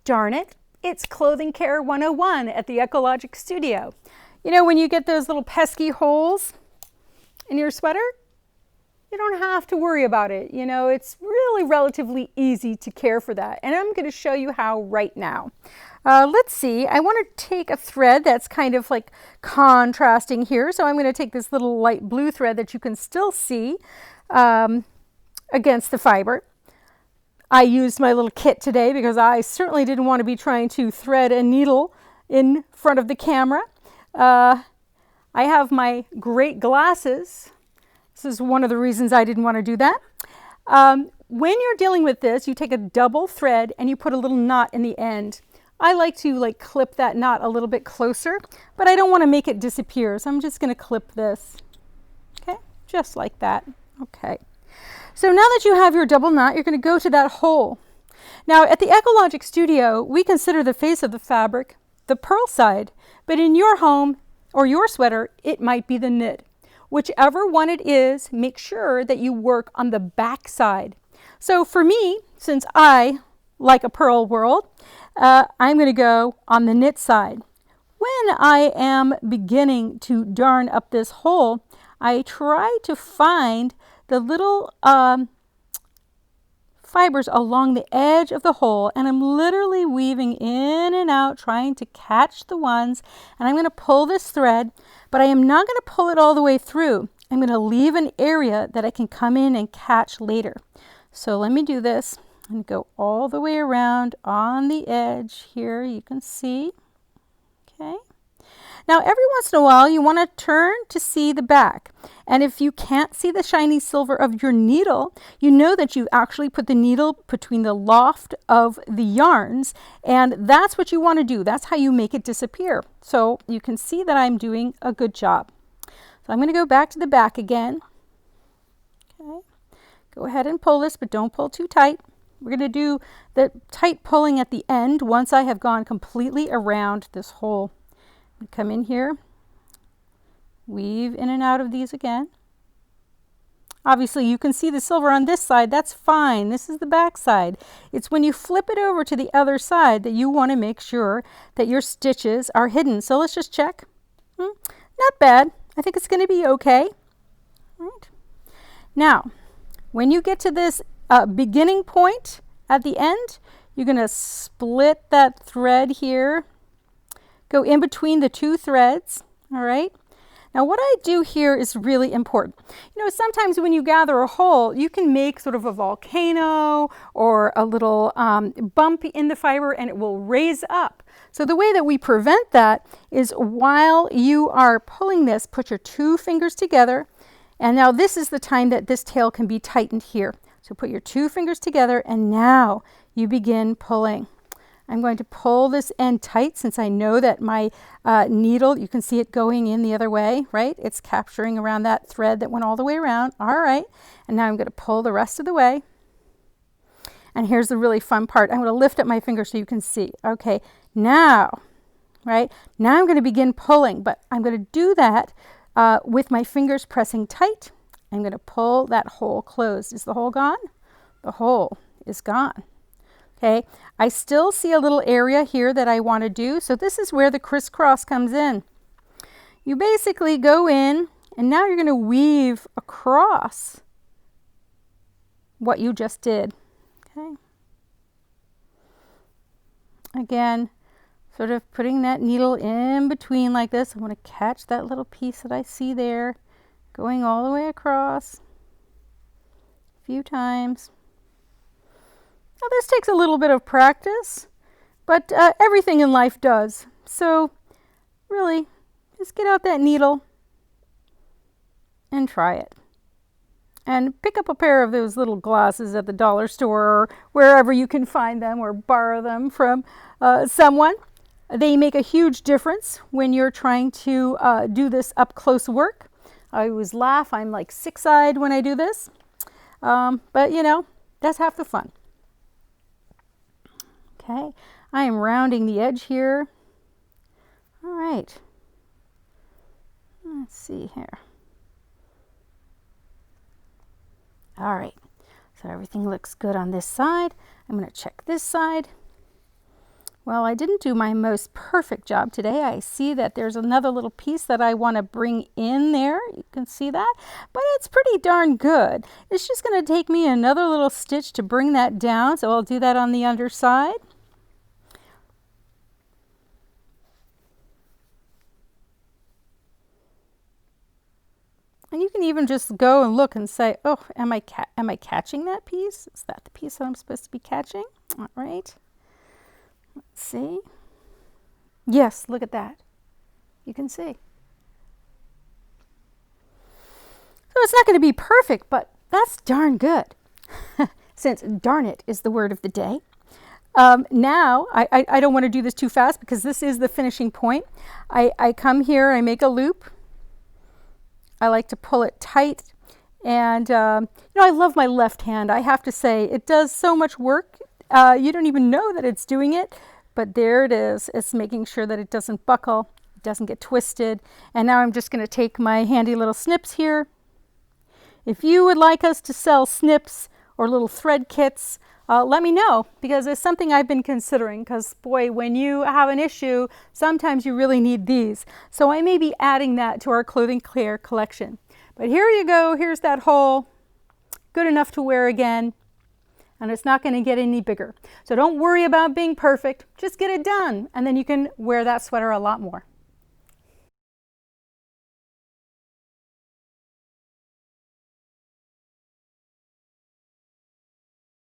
Darn it, it's Clothing Care 101 at the Ekologic Studio. You know, when you get those little pesky holes in your sweater, you don't have to worry about it. You know, it's really relatively easy to care for that. And I'm going to show you how right now. Let's see, I want to take a thread that's kind of like contrasting here. So I'm going to take this little light blue thread that you can still see against the fiber. I used my little kit today because I certainly didn't want to be trying to thread a needle in front of the camera. I have my great glasses. This is one of the reasons I didn't want to do that. When you're dealing with this, you take a double thread and you put a little knot in the end. I like to clip that knot a little bit closer, but I don't want to make it disappear. So I'm just going to clip this. Okay, just like that. Okay. So now that you have your double knot, you're going to go to that hole. Now at the Ekologic Studio, we consider the face of the fabric the purl side, but in your home or your sweater, it might be the knit. Whichever one it is, make sure that you work on the back side. So for me, since I like a purl world, I'm going to go on the knit side. When I am beginning to darn up this hole, I try to find the little fibers along the edge of the hole, and I'm literally weaving in and out trying to catch the ones, and I'm going to pull this thread, but I am not going to pull it all the way through. I'm going to leave an area that I can come in and catch later. So let me do this and go all the way around on the edge here. You can see. Okay. Now every once in a while you want to turn to see the back, and if you can't see the shiny silver of your needle, you know that you actually put the needle between the loft of the yarns, and that's what you want to do. That's how you make it disappear. So you can see that I'm doing a good job. So I'm going to go back to the back again. Okay. Go ahead and pull this, but don't pull too tight. We're going to do the tight pulling at the end once I have gone completely around this hole. Come in here, weave in and out of these again. Obviously you can see the silver on this side, that's fine. This is the back side. It's when you flip it over to the other side that you want to make sure that your stitches are hidden. So let's just check. Not bad. I think it's going to be okay. All right. Now, when you get to this beginning point at the end, you're going to split that thread here. Go in between the two threads, all right? Now what I do here is really important. You know, sometimes when you gather a hole, you can make sort of a volcano or a little bump in the fiber and it will raise up. So the way that we prevent that is while you are pulling this, put your two fingers together, and now this is the time that this tail can be tightened here. So put your two fingers together and now you begin pulling. I'm going to pull this end tight since I know that my needle, you can see it going in the other way, right? It's capturing around that thread that went all the way around. All right. And now I'm going to pull the rest of the way. And here's the really fun part. I'm going to lift up my finger so you can see. Okay. Now, right? Now I'm going to begin pulling, but I'm going to do that with my fingers pressing tight. I'm going to pull that hole closed. Is the hole gone? The hole is gone. Okay, I still see a little area here that I want to do. So this is where the crisscross comes in. You basically go in and now you're going to weave across what you just did. Okay. Again, sort of putting that needle in between like this. I want to catch that little piece that I see there, going all the way across a few times. Now this takes a little bit of practice, but everything in life does. So really, just get out that needle and try it. And pick up a pair of those little glasses at the dollar store or wherever you can find them, or borrow them from someone. They make a huge difference when you're trying to do this up close work. I always laugh, I'm like six-eyed when I do this. But you know, that's half the fun. Okay, I am rounding the edge here. All right. Let's see here. All right, so everything looks good on this side. I'm going to check this side. Well, I didn't do my most perfect job today. I see that there's another little piece that I want to bring in there. You can see that, but it's pretty darn good. It's just going to take me another little stitch to bring that down, so I'll do that on the underside. And you can even just go and look and say, oh, am I catching that piece? Is that the piece that I'm supposed to be catching? All right. Let's see. Yes, look at that. You can see. So it's not going to be perfect, but that's darn good. Since darn it is the word of the day. Now, I don't want to do this too fast because this is the finishing point. I come here, I make a loop. I like to pull it tight. And, I love my left hand. I have to say, it does so much work. You don't even know that it's doing it, but there it is. It's making sure that it doesn't buckle, it doesn't get twisted. And now I'm just going to take my handy little snips here. If you would like us to sell snips or little thread kits, let me know, because it's something I've been considering, because boy, when you have an issue, sometimes you really need these. So I may be adding that to our Clothing Care collection. But here you go, here's that hole, good enough to wear again, and it's not going to get any bigger. So don't worry about being perfect, just get it done, and then you can wear that sweater a lot more.